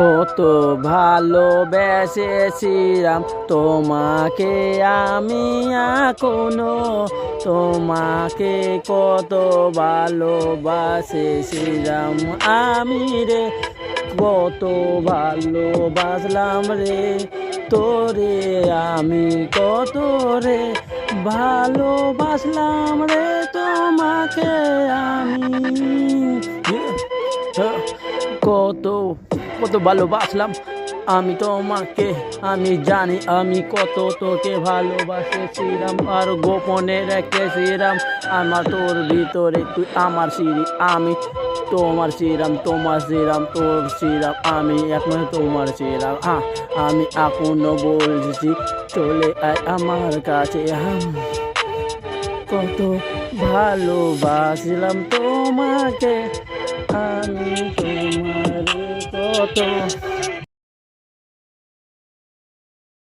কত ভালোবেসেছিলাম তোমাকে আমি এখনো, তোমাকে কত ভালোবাসেছিলাম আমি রে, কত ভালোবাসলাম রে তোরে আমি, কত রে ভালোবাসলাম রে তোমাকে আমি, কত কত ভালোবাসলাম আমি তোমাকে, আমি জানি আমি কত তোকে ভালোবাসেছিলাম, আর গোপনে রেখেছিলাম আমার তোর ভিতরে, তুই আমার সিঁড়ি আমি তোমার ছিলাম, তোমার ছিলাম তোর ছিলাম আমি, এখন তোমার ছিলাম। আমি এখনো বলছি চলে আয় আমার কাছে, কত ভালোবাসলাম তোমাকে আমি, তোমার কত